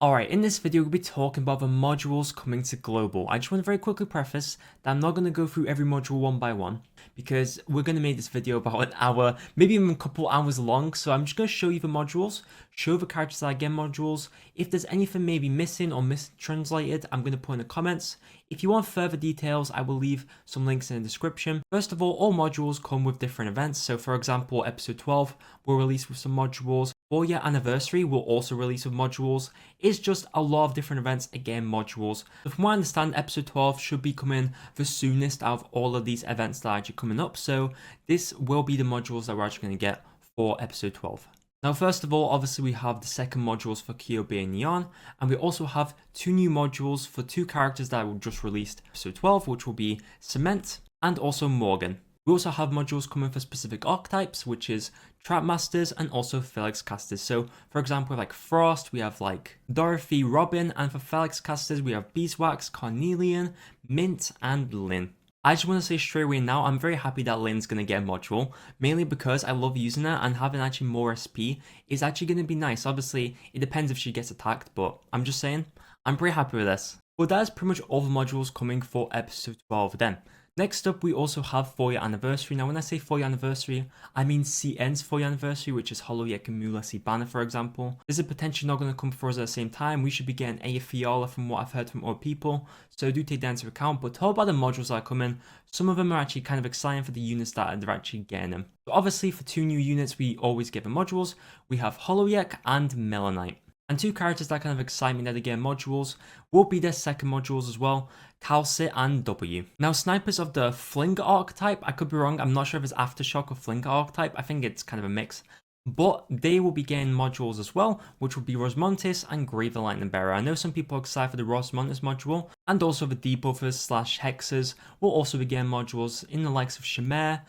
Alright, in this video we'll be talking about the modules coming to global. I just want to very quickly preface that I'm not going to go through every module one by one because we're going to make this video about an hour, maybe even a couple hours long. So I'm just going to show you the modules, show the characters that get modules. If there's anything maybe missing or mistranslated, I'm going to put in the comments. If you want further details, I will leave some links in the description. First of all modules come with different events. So for example, episode 12 will release with some modules. 4-year anniversary will also release with modules. It's just a lot of different events, again modules. So from what I understand, episode 12 should be coming the soonest out of all of these events that are actually coming up. So this will be the modules that we're actually going to get for episode 12. Now first of all, obviously we have the second modules for Kyobe and Neon, and we also have two new modules for two characters that were just released episode 12, which will be Cement and also Morgan. We also have modules coming for specific archetypes, which is Trap Masters and also Felix Casters. So for example, like Frost, we have like Dorothy, Robin, and for Felix Casters, we have Beeswax, Carnelian, Mint, and Lynn. I just want to say straight away now, I'm very happy that Lynn's going to get a module, mainly because I love using her and having actually more SP is actually going to be nice. Obviously, it depends if she gets attacked, but I'm just saying, I'm pretty happy with this. But that's pretty much all the modules coming for episode 12 then. Next up, we also have 4-year anniversary. Now, when I say 4-year anniversary, I mean CN's 4-year anniversary, which is Holoyek and Muelsyse banner, for example. This is potentially not going to come for us at the same time. We should be getting Eyjafjalla from what I've heard from other people, so do take that into account. But talk about the modules that are coming. Some of them are actually kind of exciting for the units that are actually getting them. So obviously, for two new units, we always get the modules. We have Holoyek and Melanite. And two characters that kind of excite me that they get modules will be their second modules as well, Calcit and W. Now, snipers of the Flinger archetype, I could be wrong, I'm not sure if it's Aftershock or Flinger archetype, I think it's kind of a mix. But they will be getting modules as well, which will be Rosmontis and Graven Lightning Bearer. I know some people are excited for the Rosmontis module, and also the debuffers / hexers will also be getting modules in the likes of Shamir,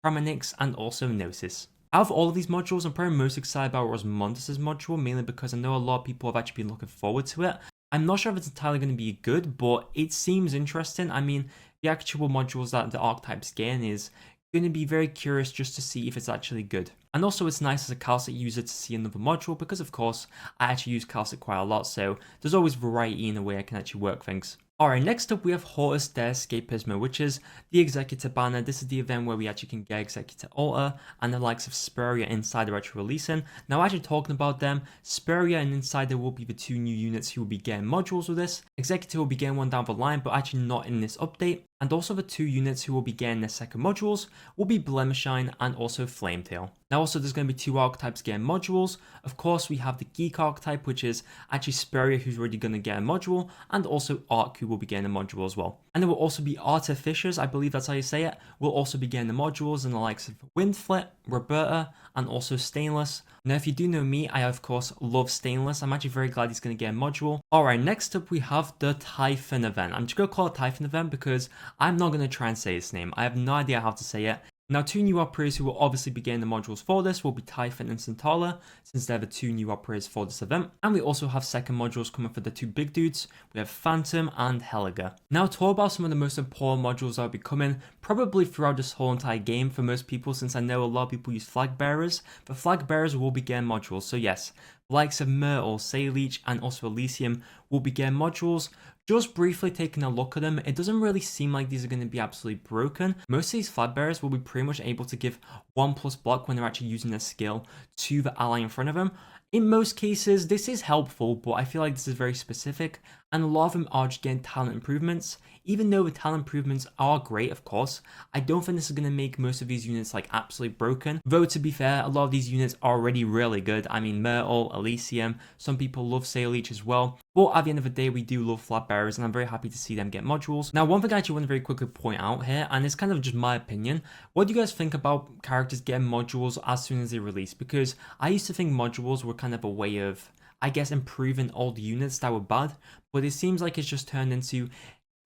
Pramanix, and also Gnosis. Out of all of these modules, I'm probably most excited about Rosmontis' module, mainly because I know a lot of people have actually been looking forward to it. I'm not sure if it's entirely going to be good, but it seems interesting. I mean, the actual modules that the archetypes gain is going to be very curious just to see if it's actually good. And also it's nice as a Calcit user to see another module because of course I actually use Calcit quite a lot, so there's always variety in the way I can actually work things. Alright, next up we have Hortus der Escapismo, which is the Executor banner. This is the event where we actually can get Executor Altar and the likes of Spurrier Insider actually releasing. Now actually talking about them, Spurrier and Insider will be the two new units who will be getting modules with this. Executor will be getting one down the line, but actually not in this update. And also the two units who will be getting their second modules will be Blemishine and also Flametail. Now also there's going to be two archetypes getting modules. Of course we have the Geek archetype, which is actually Spurrier, who's already going to get a module, and also Arc, who will be getting a module as well. And there will also be Artificers, I believe that's how you say it, will also be getting the modules in the likes of Windflit, Roberta, and also Stainless. Now if you do know me, I of course love Stainless. I'm actually very glad he's going to get a module. Alright, next up we have the Typhon event. I'm just going to call it Typhon event because I'm not going to try and say his name. I have no idea how to say it. Now, two new operators who will obviously be getting the modules for this will be Typhon and Santala, since they're the two new operators for this event. And we also have second modules coming for the two big dudes. We have Phantom and Helga. Now, talk about some of the most important modules that will be coming, probably throughout this whole entire game for most people, since I know a lot of people use flag bearers. But flag bearers will be getting modules, so yes, the likes of Myrtle, Sayleech, and also Elysium will be getting modules. Just briefly taking a look at them, it doesn't really seem like these are going to be absolutely broken. Most of these flag bearers will be pretty much able to give 1+ block when they're actually using their skill to the ally in front of them. In most cases, this is helpful, but I feel like this is very specific, and a lot of them are just getting talent improvements. Even though the talent improvements are great, of course, I don't think this is going to make most of these units like absolutely broken. Though to be fair, a lot of these units are already really good. I mean, Myrtle, Elysium, some people love Sayleech as well. But at the end of the day, we do love flag bearers, and I'm very happy to see them get modules. Now, one thing I actually want to very quickly point out here, and it's kind of just my opinion, what do you guys think about characters getting modules as soon as they release? Because I used to think modules were kind of a way of, I guess, improving old units that were bad, but it seems like it's just turned into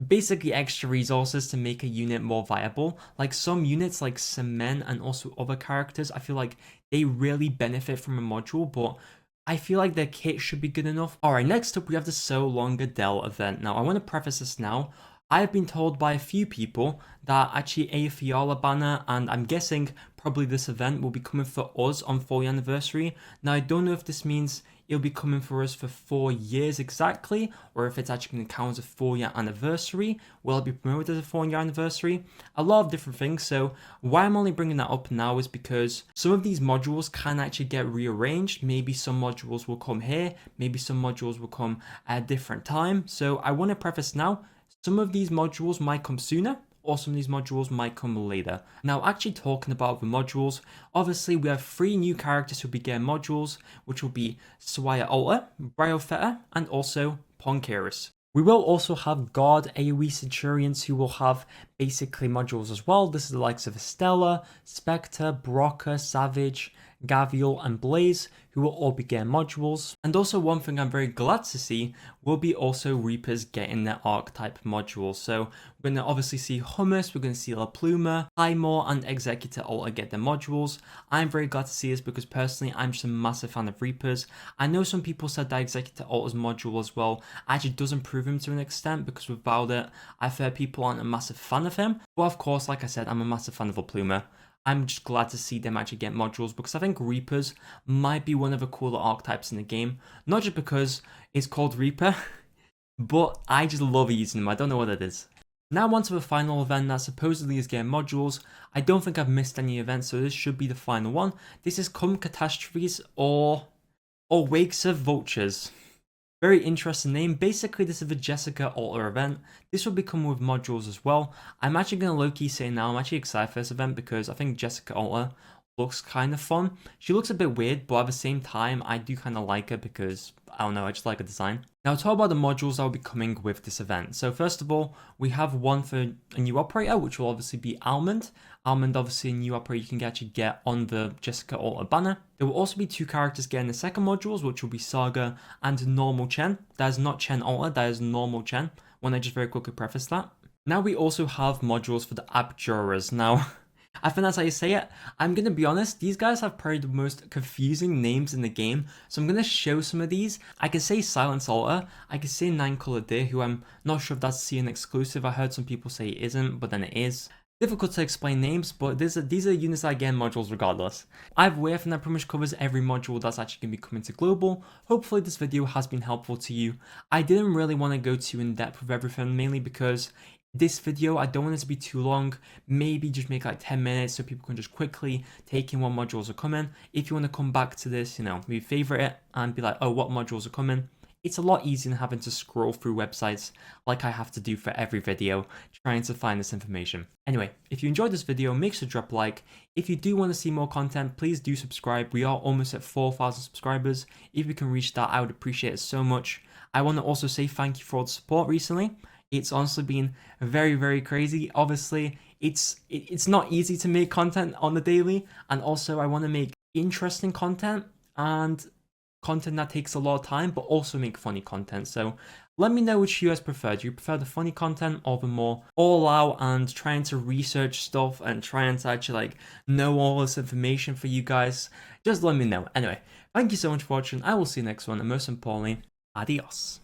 basically extra resources to make a unit more viable. Like some units like Cement and also other characters, I feel like they really benefit from a module, but I feel like their kit should be good enough. Alright, next up we have the Solong Bedell event. Now I want to preface this now. I have been told by a few people that actually Eyjafjalla banner, and I'm guessing probably this event will be coming for us on 4th anniversary. Now I don't know if this means it'll be coming for us for 4 years exactly, or if it's actually going to count as a 4-year anniversary. Will it be promoted as a 4-year anniversary? A lot of different things. So why I'm only bringing that up now is because some of these modules can actually get rearranged. Maybe some modules will come here, maybe some modules will come at a different time. So I want to preface now, some of these modules might come sooner, or some of these modules might come later. Now, actually talking about the modules, obviously we have 3 new characters who will be getting modules, which will be Swire Alter, Bryofeta, and also Ponkerus. We will also have God AoE Centurions who will have basically modules as well. This is the likes of Estella, Spectre, Broca, Savage, Gavial, and Blaze, who will all be getting modules. And also one thing I'm very glad to see will be also Reapers getting their archetype modules. So we're going to obviously see Hummus, we're going to see La Pluma, Highmore, and Executor Alter get their modules. I'm very glad to see this because personally I'm just a massive fan of Reapers. I know some people said that Executor Alter's module as well actually does improve him to an extent, because without it I've heard people aren't a massive fan of him. But of course, like I said, I'm a massive fan of La Pluma. I'm just glad to see them actually get modules, because I think Reapers might be one of the cooler archetypes in the game. Not just because it's called Reaper, but I just love using them. I don't know what it is. Now on to the final event that supposedly is getting modules. I don't think I've missed any events, so this should be the final one. This is Come Catastrophes or Wakes of Vultures. Very interesting name. Basically, this is the Jessica Alter event. This will be coming with modules as well. I'm actually going to low-key say now, I'm actually excited for this event because I think Jessica Alter looks kind of fun. She looks a bit weird, but at the same time, I do kind of like her because, I don't know, I just like her design. Now, talk about the modules that will be coming with this event. So first of all, we have one for a new operator, which will obviously be Almond. Almond, obviously a new operator you can actually get on the Jessica Alter banner. There will also be 2 characters getting the second modules, which will be Saga and Normal Chen. That is not Chen Alter, that is Normal Chen. Want to just very quickly preface that. Now we also have modules for the Abjuras. Now, I think that's how you say it. I'm going to be honest, these guys have probably the most confusing names in the game, so I'm going to show some of these. I can say Silence Alter, I can say 9 Color Deer, who I'm not sure if that's CN exclusive. I heard some people say it isn't, but then it is. Difficult to explain names, but these are units that get modules regardless. Either way, I think that pretty much covers every module that's actually going to be coming to Global. Hopefully this video has been helpful to you. I didn't really want to go too in depth with everything, mainly because this video, I don't want it to be too long. Maybe just make like 10 minutes so people can just quickly take in what modules are coming. If you want to come back to this, you know, maybe favorite it and be like, oh, what modules are coming? It's a lot easier than having to scroll through websites like I have to do for every video, trying to find this information. Anyway, if you enjoyed this video, make sure to drop a like. If you do want to see more content, please do subscribe. We are almost at 4,000 subscribers. If we can reach that, I would appreciate it so much. I want to also say thank you for all the support recently. It's honestly been very, very crazy. Obviously, it's not easy to make content on the daily, and also I want to make interesting content and content that takes a lot of time, but also make funny content. So let me know which you guys prefer. Do you prefer the funny content or the more all out and trying to research stuff and trying to actually like know all this information for you guys? Just let me know. Anyway, thank you so much for watching. I will see you next one, and most importantly, adios.